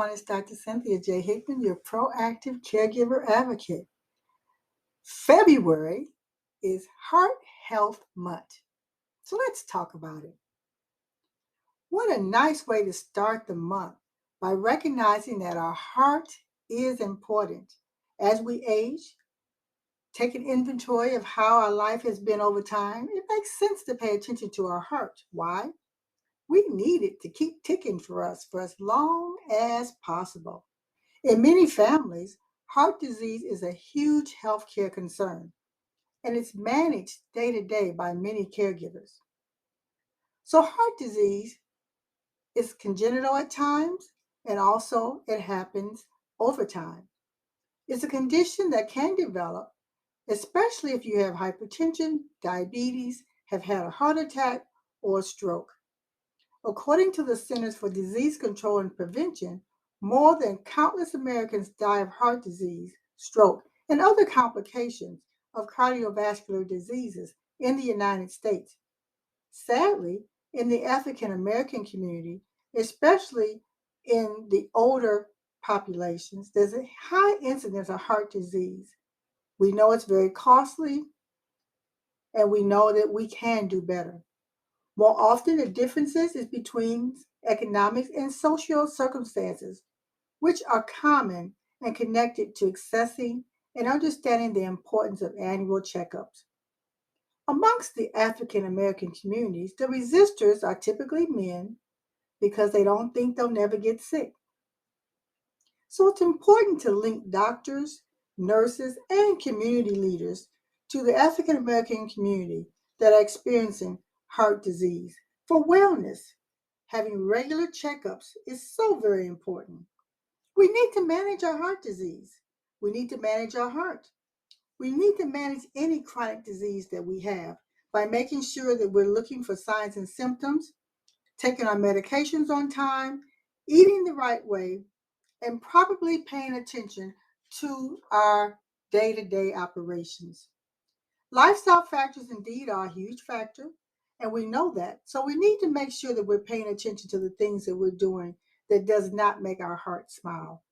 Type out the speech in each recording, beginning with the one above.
everyone. It's Dr. Cynthia J. Hickman, your proactive caregiver advocate. February is Heart Health Month. So let's talk about it. What a nice way to start the month by recognizing that our heart is important. As we age, take an inventory of how our life has been over time. It makes sense to pay attention to our heart. Why? We need it to keep ticking for us for as long as possible. In many families, heart disease is a huge healthcare concern, and it's managed day to day by many caregivers. So, heart disease is congenital at times, and also it happens over time. It's a condition that can develop, especially if you have hypertension, diabetes, have had a heart attack, or a stroke. According to the Centers for Disease Control and Prevention, more than countless Americans die of heart disease, stroke, and other complications of cardiovascular diseases in the United States. Sadly, in the African American community, especially in the older populations, there's a high incidence of heart disease. We know it's very costly, and we know that we can do better. More often, the differences is between economics and social circumstances, which are common and connected to accessing and understanding the importance of annual checkups. Amongst the African American communities, the resistors are typically men because they don't think they'll never get sick. So it's important to link doctors, nurses, and community leaders to the African American community that are experiencing heart disease. For wellness, having regular checkups is so very important. We need to manage our heart disease. We need to manage our heart. We need to manage any chronic disease that we have by making sure that we're looking for signs and symptoms, taking our medications on time, eating the right way, and probably paying attention to our day-to-day operations. Lifestyle factors indeed are a huge factor, and we know that. So we need to make sure that we're paying attention to the things that we're doing that does not make our heart smile.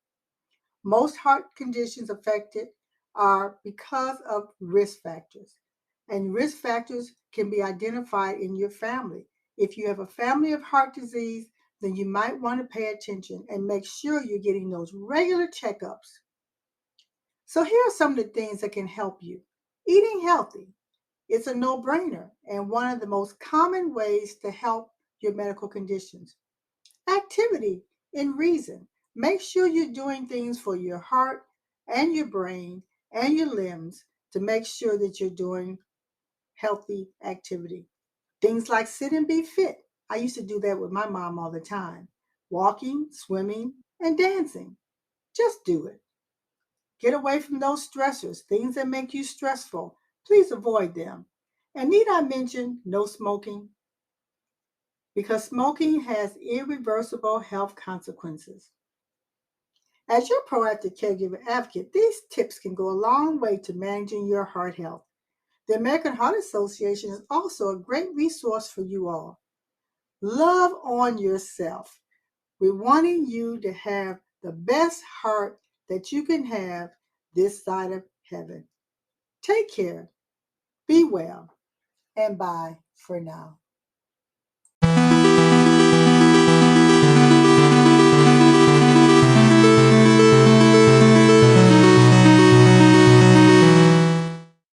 Most heart conditions affected are because of risk factors, and risk factors can be identified in your family. If you have a family of heart disease, then you might want to pay attention and make sure you're getting those regular checkups. So here are some of the things that can help you. Eating healthy. It's a no-brainer and one of the most common ways to help your medical conditions. Activity in reason. Make sure you're doing things for your heart and your brain and your limbs to make sure that you're doing healthy activity. Things like sit and be fit. I used to do that with my mom all the time. Walking, swimming, and dancing. Just do it. Get away from those stressors, things that make you stressful. Please avoid them. And need I mention no smoking? Because smoking has irreversible health consequences. As your proactive caregiver advocate, these tips can go a long way to managing your heart health. The American Heart Association is also a great resource for you all. Love on yourself. We're wanting you to have the best heart that you can have this side of heaven. Take care, be well, and bye for now.